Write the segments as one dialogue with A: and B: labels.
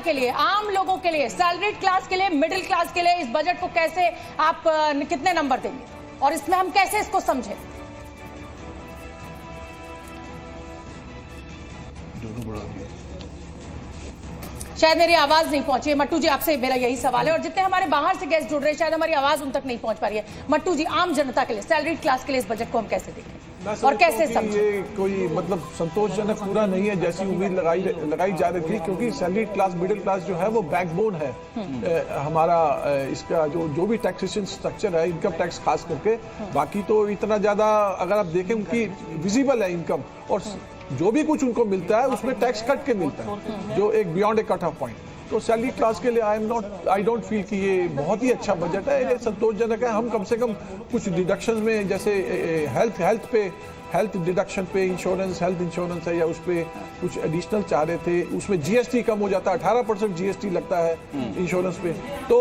A: के लिए, आम लोगों के लिए, सैलरीड क्लास के लिए, मिडिल क्लास के लिए इस बजट को कैसे आप कितने नंबर देंगे और इसमें हम कैसे इसको समझें? शायद मेरी आवाज नहीं पहुंची है। मट्टू जी, आपसे मेरा यही सवाल है, और जितने हमारे बाहर से गेस्ट जुड़ रहे हैं शायद हमारी आवाज उन तक नहीं पहुंच पा रही है। मट्टू जी, आम जनता के लिए, सैलरीड क्लास के लिए इस बजट को हम कैसे देखें और कैसे समझें?
B: ये कोई मतलब संतोषजनक पूरा नहीं है जैसी उम्मीद लगाई जा रही थी, क्योंकि सैलरीड क्लास, मिडिल क्लास जो है वो बैकबोन है हमारा इसका जो भी टैक्सेशन स्ट्रक्चर है, इनकम टैक्स खास करके। बाकी तो इतना ज्यादा अगर आप देखें उनकी विजिबल है इनकम, और जो भी कुछ उनको मिलता है उसमें टैक्स कट के मिलता है, जो एक बियॉन्ड ए कट ऑफ पॉइंट। तो सैलरी क्लास के लिए आई डोंट फील कि ये बहुत ही अच्छा बजट है, ये संतोषजनक है। हम कम से कम कुछ डिडक्शन में, जैसे हेल्थ डिडक्शन पे इंश्योरेंस, हेल्थ इंश्योरेंस है या उस पर कुछ एडिशनल चाह रहे थे, उसमें जीएसटी कम हो जाता है, 18% जीएसटी लगता है इंश्योरेंस पे। तो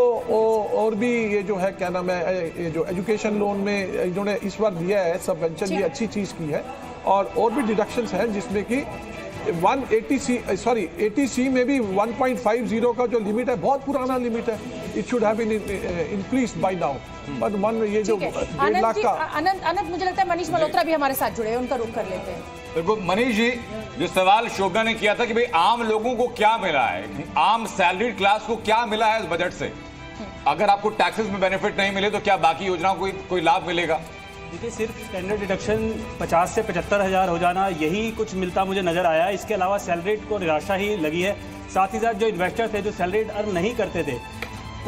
B: और भी ये जो है क्या नाम है, ये जो एजुकेशन लोन में इन्होंने इस बार दिया है सबवेंशन, ये अच्छी चीज की है। और भी डिडक्शंस हैं जिसमें कि 80C में भी 1.50 का जो लिमिट है, बहुत पुराना लिमिट है, it should have been increased by now. But ये जो 1.5 लाख का
A: अनंत, मुझे लगता है मनीष मल्होत्रा भी हमारे साथ जुड़े हैं, उनका रुख कर लेते हैं।
C: बिल्कुल मनीष जी, जो सवाल शोभना ने किया था कि भाई आम लोगों को क्या मिला है, आम सैलरीड क्लास को क्या मिला है इस बजट से, अगर आपको टैक्सेस में बेनिफिट नहीं मिले तो क्या बाकी योजनाओं को कोई लाभ मिलेगा?
D: देखिए, सिर्फ स्टैंडर्ड डिडक्शन 50 से 75,000 हो जाना, यही कुछ मिलता मुझे नजर आया। इसके अलावा सैलरीड को निराशा ही लगी है। साथ ही साथ जो इन्वेस्टर थे, जो सैलरीड अर्न नहीं करते थे,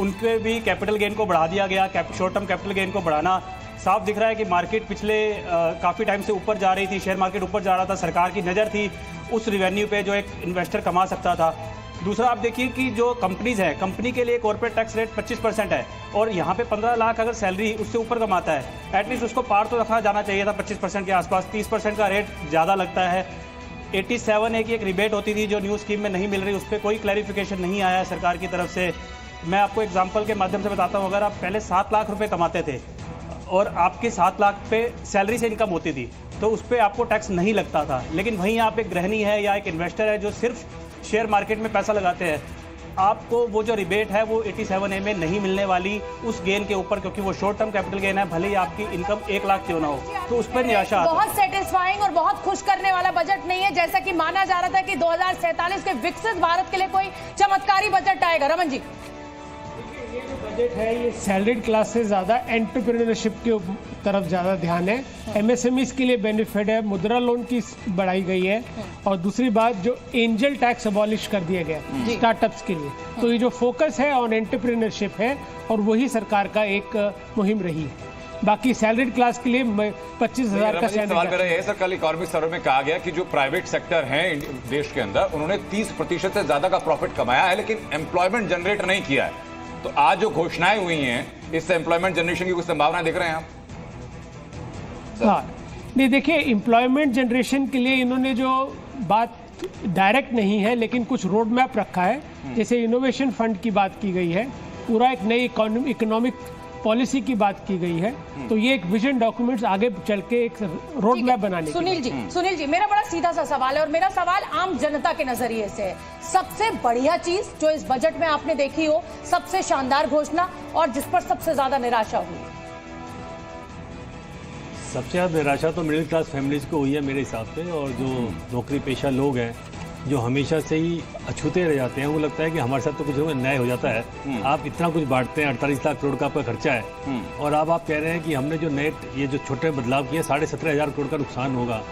D: उनके भी कैपिटल गेन को बढ़ा दिया गया। शॉर्ट टर्म कैपिटल गेन को बढ़ाना, साफ दिख रहा है कि मार्केट पिछले काफ़ी टाइम से ऊपर जा रही थी, शेयर मार्केट ऊपर जा रहा था, सरकार की नज़र थी उस रिवेन्यू पे जो एक इन्वेस्टर कमा सकता था। दूसरा, आप देखिए कि जो कंपनीज है, कंपनी के लिए कॉर्पोरेट टैक्स रेट 25% है, और यहाँ पे 15 लाख अगर सैलरी उससे ऊपर कमाता है, एटलीस्ट उसको पार तो रखा जाना चाहिए था 25% के आसपास। 30% का रेट ज़्यादा लगता है। 87A की एक रिबेट होती थी जो न्यू स्कीम में नहीं मिल रही, उस पर कोई क्लैरिफिकेशन नहीं आया सरकार की तरफ से। मैं आपको एग्जाम्पल के माध्यम से बताता हूँ, अगर आप पहले 7 लाख रुपये कमाते थे और आपके 7 लाख पे सैलरी से इनकम होती थी, तो उस पर आपको टैक्स नहीं लगता था। लेकिन वहीं आप एक गृहिणी है या एक इन्वेस्टर है जो सिर्फ शेयर मार्केट में पैसा लगाते हैं, आपको वो जो रिबेट है वो 87A में नहीं मिलने वाली उस गेन के ऊपर, क्योंकि वो शॉर्ट टर्म कैपिटल गेन है, भले ही आपकी इनकम 1 लाख क्यों ना हो, तो उस पर निराशा आती है।
A: बहुत सेटिस्फाइंग और बहुत खुश करने वाला बजट नहीं है, जैसा कि माना जा रहा था कि 2047 के विकसित भारत के लिए कोई चमत्कारी बजट आएगा। रमन जी,
E: ये जो बजट है ये सैलरीड क्लास से ज़्यादा एंटरप्रेन्योरशिप के तरफ ज़्यादा ध्यान है। एमएसएमईज के लिए बेनिफिट है, मुद्रा लोन की बढ़ाई गई है, और दूसरी बात जो एंजल टैक्स अबॉलिश कर दिया गया स्टार्टअप्स के लिए। तो ये जो फोकस है ऑन एंटरप्रेन्योरशिप है, और वही सरकार का एक मुहिम रही है। बाकी सैलरीड क्लास के लिए 25,000 का
C: सवाल मेरा है सर, कल इकोनॉमिक सर्वे में कहा गया कि जो प्राइवेट सेक्टर है देश के अंदर, उन्होंने 30% से ज्यादा का प्रॉफिट कमाया है, लेकिन एम्प्लॉयमेंट जनरेट नहीं किया है। तो आज जो घोषणाएं हुई हैं, इससे एम्प्लॉयमेंट जनरेशन की कुछ संभावना देख रहे हैं आप?
E: हाँ, नहीं, देखिए, एम्प्लॉयमेंट जनरेशन के लिए इन्होंने जो बात डायरेक्ट नहीं है लेकिन कुछ रोड मैप रखा है, जैसे इनोवेशन फंड की बात की गई है, पूरा एक नई इकोनॉमिक पॉलिसी की बात की गई है। तो ये एक विजन डॉक्यूमेंट्स आगे चल के एक रोड मैप बनाने।
A: सुनील जी, मेरा बड़ा सीधा सा सवाल है, और मेरा सवाल आम जनता के नजरिए से है। सबसे बढ़िया चीज जो इस बजट में आपने देखी हो, सबसे शानदार घोषणा, और जिस पर सबसे ज्यादा निराशा हुई?
D: सबसे ज़्यादा निराशा तो मिडिल क्लास फैमिलीज को हुई है मेरे हिसाब से, और जो नौकरी पेशा लोग हैं जो हमेशा से ही अछूते रह जाते हैं, वो लगता है कि हमारे साथ तो कुछ न्याय हो जाता है। आप इतना कुछ बांटते हैं, 48 लाख करोड़ का आपका खर्चा है, और अब आप कह रहे हैं कि हमने जो नए ये जो छोटे बदलाव किए 17,500 करोड़ का नुकसान होगा।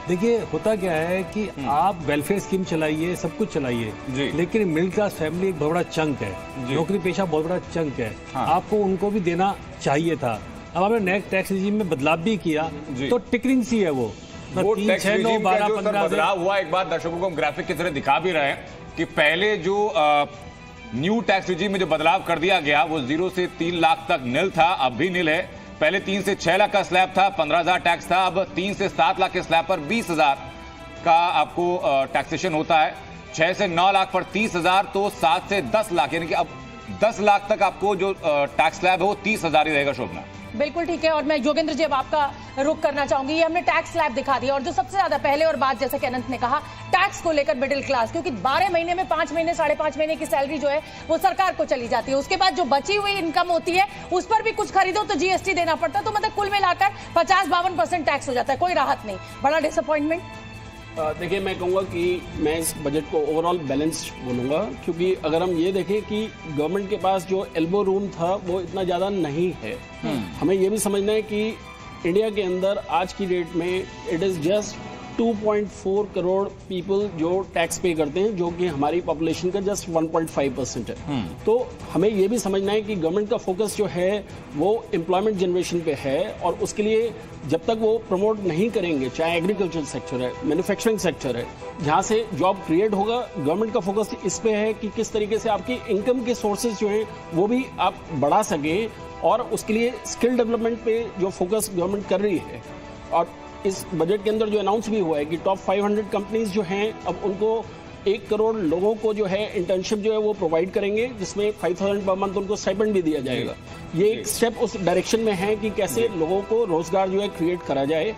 D: देखिए, होता क्या है कि आप वेलफेयर स्कीम चलाइए, सब कुछ चलाइए, लेकिन मिडिल क्लास फैमिली एक बहुत बड़ा चंक है, नौकरी पेशा बहुत बड़ा चंक है, आपको उनको भी देना चाहिए था। अब आपने नए टैक्स रिजीम में बदलाव भी किया, तो टिकरिंग सी है वो
C: टैक्स रिजीम का जो सर बदलाव हुआ, एक बार दर्शकों को हम ग्राफिक की तरह दिखा भी रहे हैं कि पहले जो न्यू टैक्स रिजीम में जो बदलाव कर दिया गया वो 0 से 3 लाख तक नील था, अब भी नील है। पहले 3 से 6 लाख का स्लैब था, 15,000 टैक्स था, अब 3 से 7 लाख के स्लैब पर 20,000 का आपको टैक्सेशन होता है। 6 से 9 लाख पर 30,000, तो 7 से 10 लाख, यानी कि अब 10 लाख तक आपको जो टैक्स स्लैब है वो 30,000 ही रहेगा शोभना।
A: बिल्कुल ठीक है। और मैं योगेंद्र जी अब आपका रुख करना चाहूंगी। ये हमने टैक्स स्लैब दिखा दिया और जो सबसे ज्यादा पहले और बात जैसे कि अनंत ने कहा टैक्स को लेकर मिडिल क्लास, क्योंकि 12 महीने में 5 महीने 5.5 महीने की सैलरी जो है वो सरकार को चली जाती है, उसके बाद जो बची हुई इनकम होती है उस पर भी कुछ खरीदो तो जीएसटी देना पड़ता है, तो मतलब कुल मिलाकर 50-52% टैक्स हो जाता है, कोई राहत नहीं। बड़ा डिसअपॉइंटमेंट।
F: देखिए, मैं कहूँगा कि मैं इस बजट को ओवरऑल बैलेंस्ड बोलूँगा, क्योंकि अगर हम ये देखें कि गवर्नमेंट के पास जो एल्बो रूम था वो इतना ज़्यादा नहीं है। हमें ये भी समझना है कि इंडिया के अंदर आज की डेट में it is just 2.4 crore people जो टैक्स पे करते हैं, जो कि हमारी पॉपुलेशन का जस्ट 1.5% है। तो हमें ये भी समझना है कि गवर्नमेंट का फोकस जो है वो एम्प्लॉयमेंट जनरेशन पे है, और उसके लिए जब तक वो प्रमोट नहीं करेंगे, चाहे एग्रीकल्चर सेक्टर है, मैन्युफैक्चरिंग सेक्टर है, जहाँ से जॉब क्रिएट होगा, गवर्नमेंट का फोकस इस पे है कि किस तरीके से आपकी इनकम के सोर्सेज जो हैं वो भी आप बढ़ा सकें, और उसके लिए स्किल डेवलपमेंट पे जो फोकस गवर्नमेंट कर रही है। और इस बजट के अंदर जो अनाउंस भी हुआ है कि टॉप 500 कंपनीज जो हैं अब उनको 1 करोड़ लोगों को जो है इंटर्नशिप जो है वो प्रोवाइड करेंगे, जिसमें 5,000 पर मंथ उनको स्टाइपेंड भी दिया जाएगा। ये एक स्टेप उस डायरेक्शन में है कि कैसे लोगों को रोजगार जो है क्रिएट करा जाए।